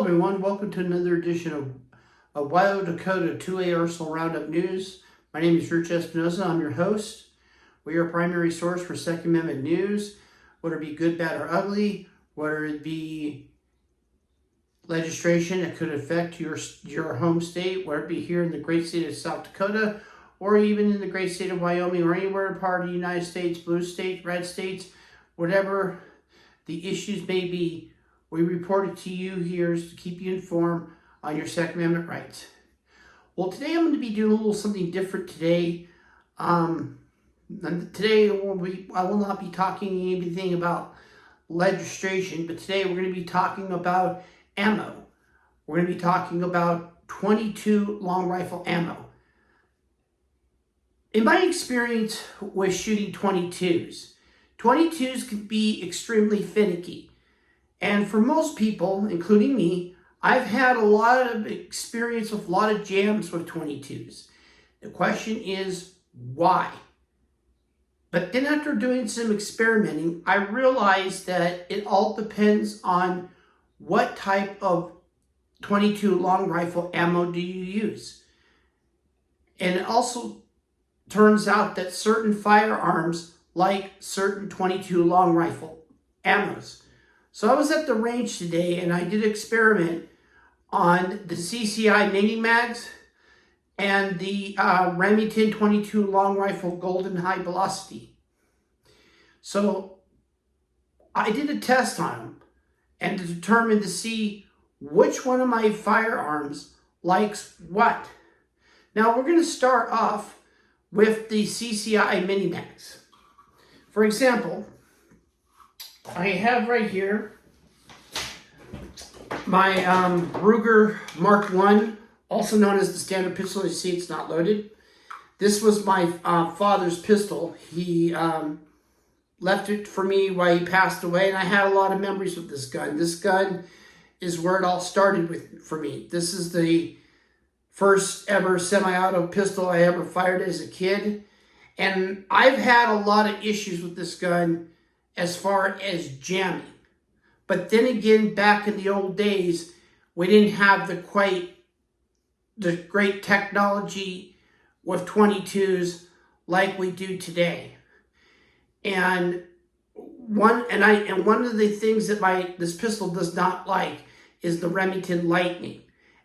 everyone, welcome to another edition of Wyo Dakota 2A Arsenal Roundup News. My name is Espinoza. I'm your host. We are a primary source for Second Amendment news, whether it be good, bad, or ugly, whether it be legislation that could affect your home state, whether it be here in the great state of South Dakota, or even in the great state of Wyoming, or anywhere part of the United States, blue states, red states, whatever the issues may be. We report it to you here to keep you informed on your Second Amendment rights. Well, today I'm going to be doing a little something different today. Today I will not be talking anything about legislation, but today we're going to be talking about ammo. We're going to be talking about 22 long rifle ammo. In my experience with shooting 22s can be extremely finicky. And for most people, including me, I've had a lot of experience with a lot of jams with 22s. The question is, why? But then after doing some experimenting, I realized that it all depends on what type of 22 long rifle ammo do you use. And it also turns out that certain firearms like certain 22 long rifle ammos. So I was at the range today and I did an experiment on the CCI mini mags and the Remington 22 long rifle golden high velocity. So I did a test on them and to determine to see which one of my firearms likes what. Now we're going to start off with the CCI mini mags. For example, I have right here my Ruger Mark I, also known as the standard pistol. You see it's not loaded. This was my father's pistol. He left it for me while he passed away, and I had a lot of memories with this gun. This gun is where it all started for me. This is the first ever semi-auto pistol I ever fired as a kid, and I've had a lot of issues with this gun as far as jamming. But then again, back in the old days, we didn't have the great technology with 22s like we do today. And one of the things that this pistol does not like is the Remington Lightning.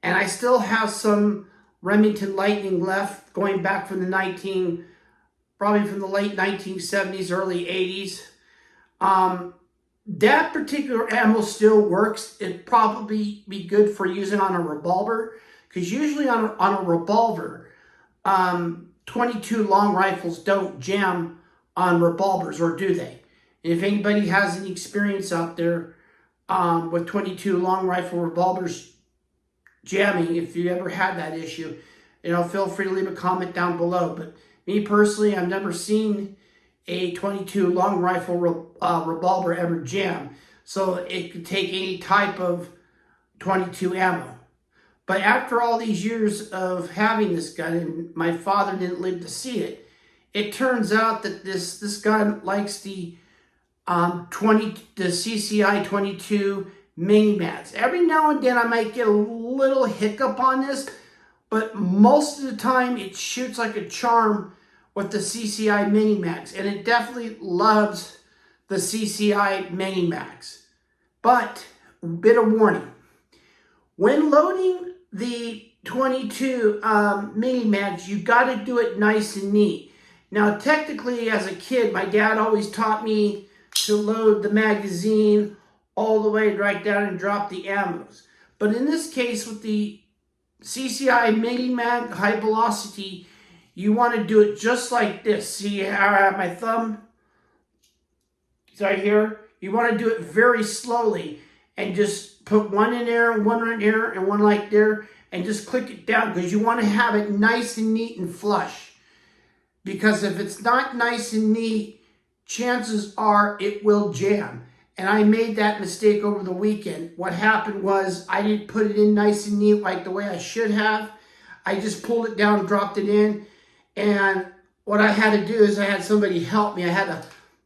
And I still have some Remington Lightning left going back from probably from the late 1970s, early 80s. That particular ammo still works. It'd probably be good for using on a revolver, because usually on a revolver, 22 long rifles don't jam on revolvers, or do they? And if anybody has any experience out there with 22 long rifle revolvers jamming, if you ever had that issue, feel free to leave a comment down below. But me personally, I've never seen a 22 long rifle revolver ever jam. So it could take any type of 22 ammo. But after all these years of having this gun, and my father didn't live to see it, it turns out that this gun likes the CCI 22 mini mags. Every now and then I might get a little hiccup on this, but most of the time it shoots like a charm with the CCI mini mags, and it definitely loves the CCI mini mags. But bit of warning: when loading the 22 mini mags, you got to do it nice and neat. Now, technically, as a kid, my dad always taught me to load the magazine all the way right down and drop the ammos. But in this case, with the CCI mini mag high velocity, you want to do it just like this. See how I have my thumb? Right here. You want to do it very slowly and just put one in there, and one right here, and one like there, and just click it down, because you want to have it nice and neat and flush. Because if it's not nice and neat, chances are it will jam. And I made that mistake over the weekend. What happened was I didn't put it in nice and neat like the way I should have. I just pulled it down, dropped it in. And what I had to do is I had somebody help me. I had to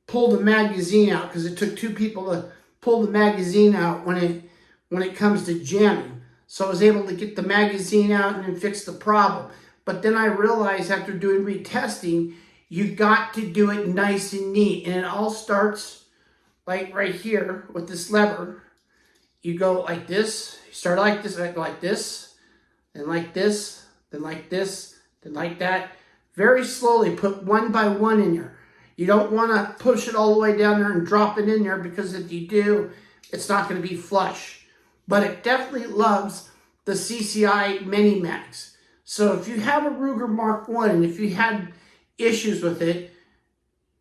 pull the magazine out, because it took two people to pull the magazine out when when it comes to jamming. So I was able to get the magazine out and then fix the problem. But then I realized after doing retesting, you got to do it nice and neat. And it all starts like right here with this lever. You go like this, you start like this, then like this, then like this, then like this, then like that. Very slowly, put one by one in there. You don't want to push it all the way down there and drop it in there, because if you do, it's not going to be flush. But it definitely loves the CCI Mini Mags. So if you have a Ruger Mark I and if you had issues with it,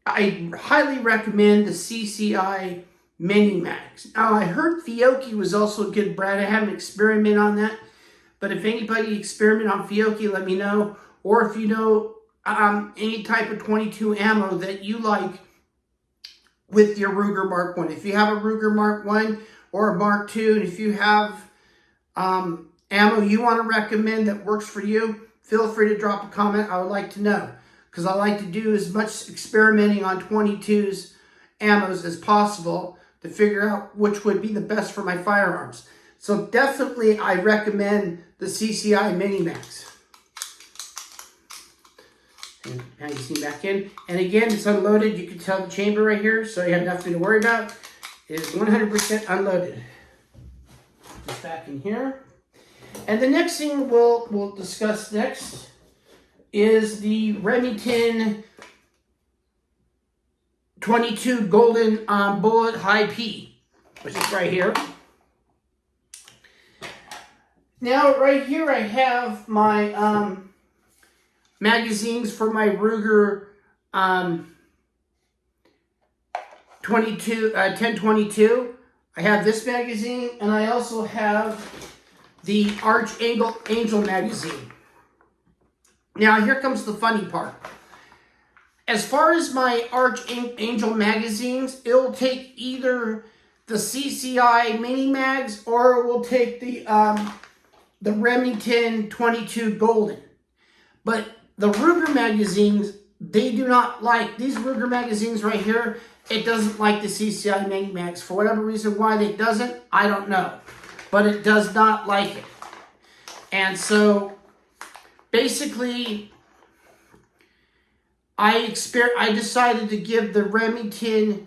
I highly recommend the CCI Mini Mags. Now, I heard Fiocchi was also a good brand. I haven't experimented on that. But if anybody experiment on Fiocchi, let me know. Or if you know any type of 22 ammo that you like with your Ruger Mark I. If you have a Ruger Mark I or a Mark II, and if you have ammo you want to recommend that works for you, feel free to drop a comment. I would like to know, because I like to do as much experimenting on 22s ammos as possible to figure out which would be the best for my firearms. So definitely I recommend the CCI Mini Mags. And magazine back in. And again, it's unloaded. You can tell the chamber right here, so you have nothing to worry about. It is 100% unloaded. Just back in here. And the next thing we'll discuss next is the Remington 22 Golden Bullet High P, which is right here. Now, right here I have my magazines for my Ruger 1022. I have this magazine, and I also have the Archangel magazine. Now, here comes the funny part. As far as my Archangel magazines, it'll take either the CCI Mini Mags or it will take the Remington 22 Golden. But the Ruger magazines, they do not like, these Ruger magazines right here, it doesn't like the CCI Mini Mags. For whatever reason why it doesn't, I don't know. But it does not like it. And so, basically, I decided to give the Remington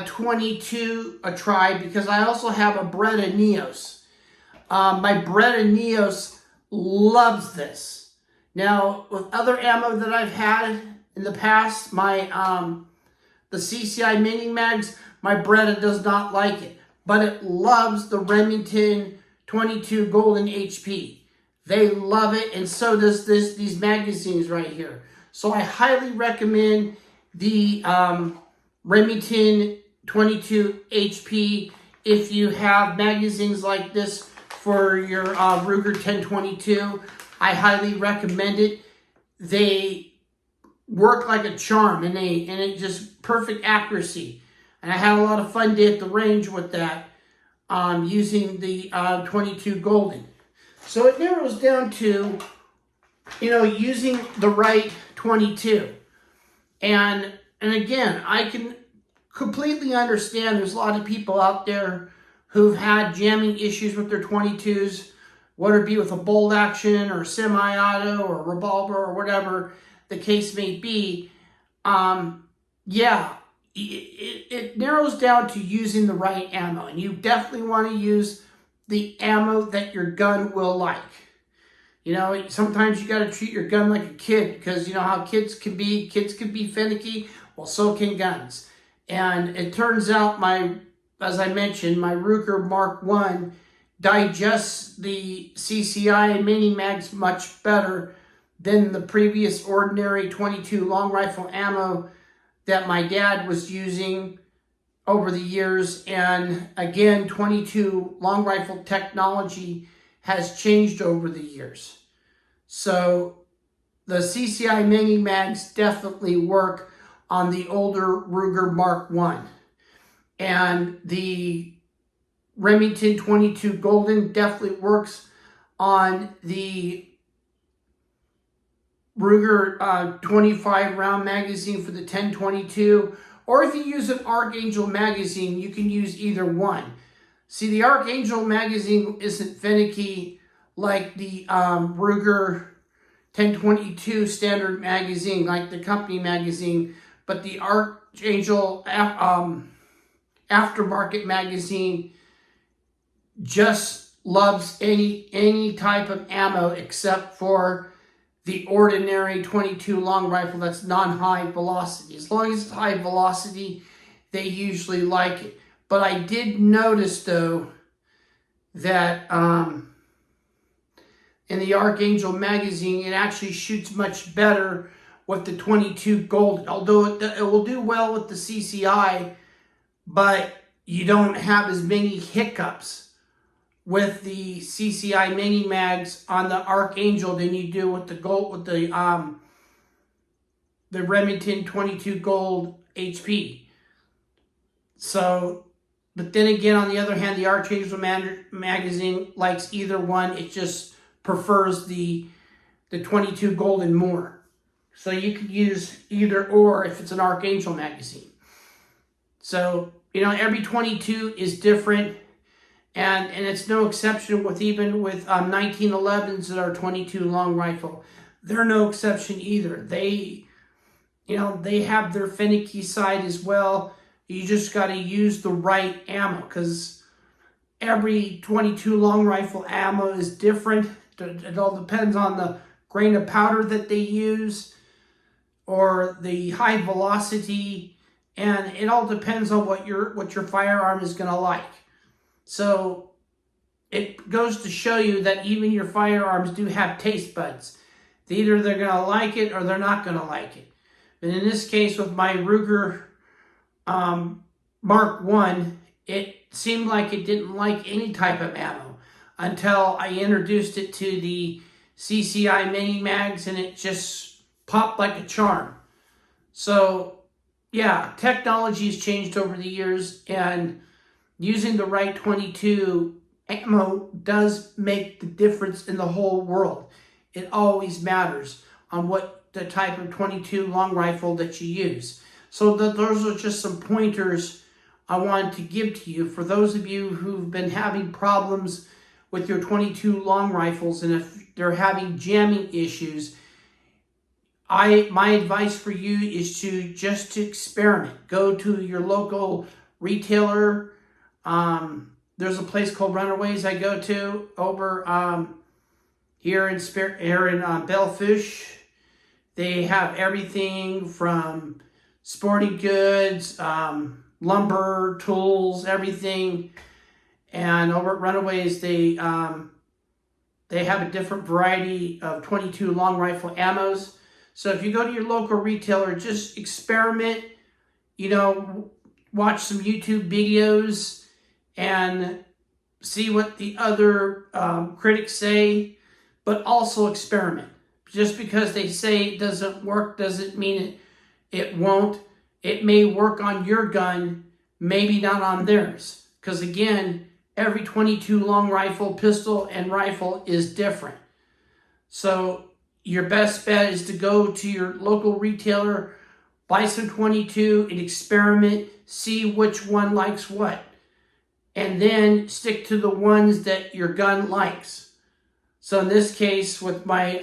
22 a try, because I also have a Beretta Neos. My Beretta Neos loves this. Now, with other ammo that I've had in the past, the CCI Mini Mags, my Beretta does not like it. But it loves the Remington 22 Golden HP. They love it, and so does these magazines right here. So I highly recommend the Remington 22 HP if you have magazines like this for your Ruger 1022. I highly recommend it. They work like a charm, and it just perfect accuracy. And I had a lot of fun day at the range with that, using the 22 Golden. So it narrows down to, using the right 22. And again, I can completely understand there's a lot of people out there who've had jamming issues with their 22s, whether it be with a bolt action or semi-auto or revolver or whatever the case may be. Yeah. It narrows down to using the right ammo, and you definitely want to use the ammo that your gun will like. Sometimes you got to treat your gun like a kid, because you know how kids can be finicky. Well, so can guns. And it turns out as I mentioned, my Ruger Mark I digests the CCI Mini Mags much better than the previous ordinary 22 long rifle ammo that my dad was using over the years. And again, 22 long rifle technology has changed over the years. So the CCI Mini Mags definitely work on the older Ruger Mark I. And the Remington 22 Golden definitely works on the Ruger 25 round magazine for the 1022, or if you use an Archangel magazine, you can use either one. See, the Archangel magazine isn't finicky like the Ruger 1022 standard magazine, like the company magazine, but the Archangel aftermarket magazine just loves any type of ammo except for the ordinary 22 long rifle that's non-high velocity. As long as it's high velocity, they usually like it. But I did notice, though, that in the Archangel magazine, it actually shoots much better with the 22 Gold. Although it will do well with the CCI, but you don't have as many hiccups with the CCI mini mags on the Archangel than you do with the Gold, with the Remington 22 Gold HP. So, but then again, on the other hand, the Archangel magazine likes either one. It just prefers the 22 Golden more. So you could use either or if it's an Archangel magazine. So, you know, every 22 is different, and it's no exception with 1911s that are 22 long rifle. They're no exception either. They have their finicky side as well. You just got to use the right ammo, because every 22 long rifle ammo is different. It all depends on the grain of powder that they use or the high velocity, and it all depends on what your firearm is going to like. So it goes to show you that even your firearms do have taste buds. Either they're going to like it or they're not going to like it. But in this case, with my Ruger Mark I, it seemed like it didn't like any type of ammo until I introduced it to the CCI mini mags, and it just popped like a charm. So yeah, technology has changed over the years, and using the right 22 ammo does make the difference in the whole world. It always matters on what the type of 22 long rifle that you use. So those are just some pointers I wanted to give to you for those of you who've been having problems with your 22 long rifles, and if they're having jamming issues, my advice for you is to experiment. Go to your local retailer. There's a place called Runaways I go to over here in Belfish. They have everything from sporting goods, lumber, tools, everything. And over at Runaways, they have a different variety of 22 long rifle ammos. So if you go to your local retailer, just experiment, watch some YouTube videos and see what the other critics say, but also experiment. Just because they say it doesn't work doesn't mean it won't. It may work on your gun, maybe not on theirs. Because again, every 22 long rifle, pistol, and rifle is different. So your best bet is to go to your local retailer, buy some 22 and experiment, see which one likes what. And then stick to the ones that your gun likes. So in this case, with my,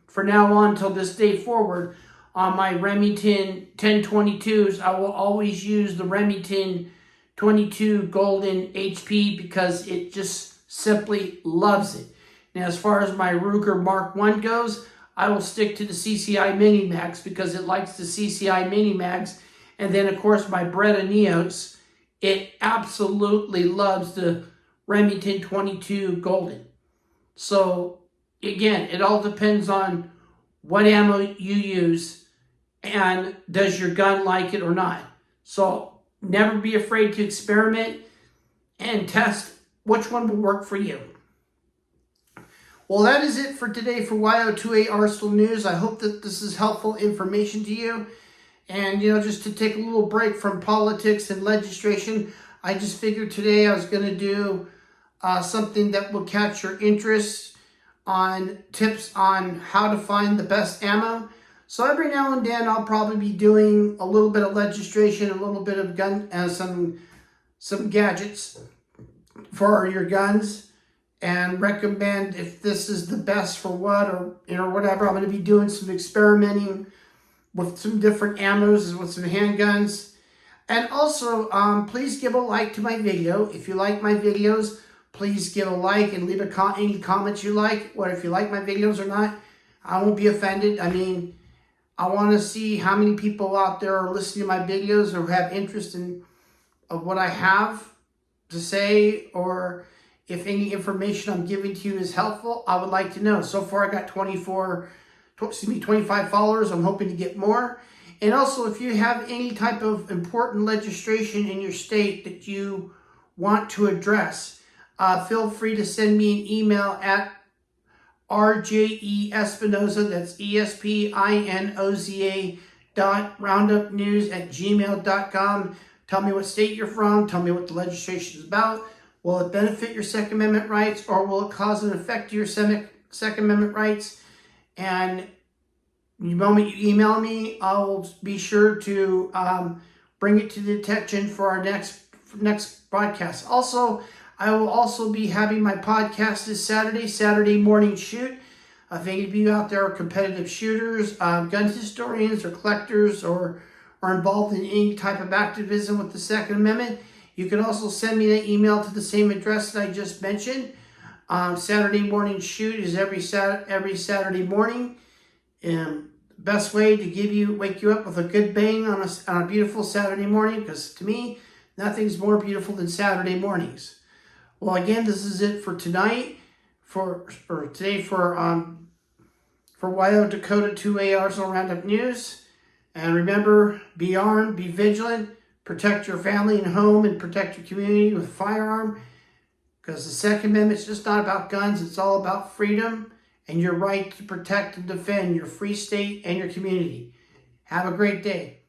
for now on till this day forward, on my Remington 1022s, I will always use the Remington 22 Golden HP because it just simply loves it. Now, as far as my Ruger Mark I goes, I will stick to the CCI Mini Mags because it likes the CCI Mini Mags. And then, of course, my Beretta Neos, it absolutely loves the Remington 22 Golden. So, again, it all depends on what ammo you use and does your gun like it or not. So, never be afraid to experiment and test which one will work for you. Well, that is it for today for Wyo Arsenal News. I hope that this is helpful information to you. And, just to take a little break from politics and legislation, I just figured today I was going to do something that will catch your interest on tips on how to find the best ammo. So every now and then I'll probably be doing a little bit of legislation, a little bit of gun, some gadgets. for your guns and recommend if this is the best for what, or whatever. I'm going to be doing some experimenting with some different ammos, with some handguns. And also, please give a like to my video. If you like my videos, please give a like and leave any comments you like, or if you like my videos or not. I won't be offended. I mean, I want to see how many people out there are listening to my videos or have interest in what I have to say, or if any information I'm giving to you is helpful. I would like to know. So far, I got 25 followers. I'm hoping to get more. And also, if you have any type of important legislation in your state that you want to address, feel free to send me an email at Espinoza, that's ESPINOZA .roundupnews@gmail.com. Tell me what state you're from. Tell me what the legislation is about. Will it benefit your Second Amendment rights, or will it cause an effect to your Second Amendment rights? And the moment you email me, I'll be sure to bring it to the attention for our next broadcast. Also, I will also be having my podcast this Saturday morning shoot. If any of you out there are competitive shooters, gun historians, or collectors, or are involved in any type of activism with the Second Amendment, you can also send me an email to the same address that I just mentioned. Saturday morning shoot is every Saturday morning. Best way to wake you up with a good bang on a beautiful Saturday morning, because to me, nothing's more beautiful than Saturday mornings. Well, again, this is it for tonight, for Wyo Dakota 2A Arsenal Roundup News. And remember, be armed, be vigilant, protect your family and home, and protect your community with a firearm, because the Second Amendment is just not about guns. It's all about freedom and your right to protect and defend your free state and your community. Have a great day.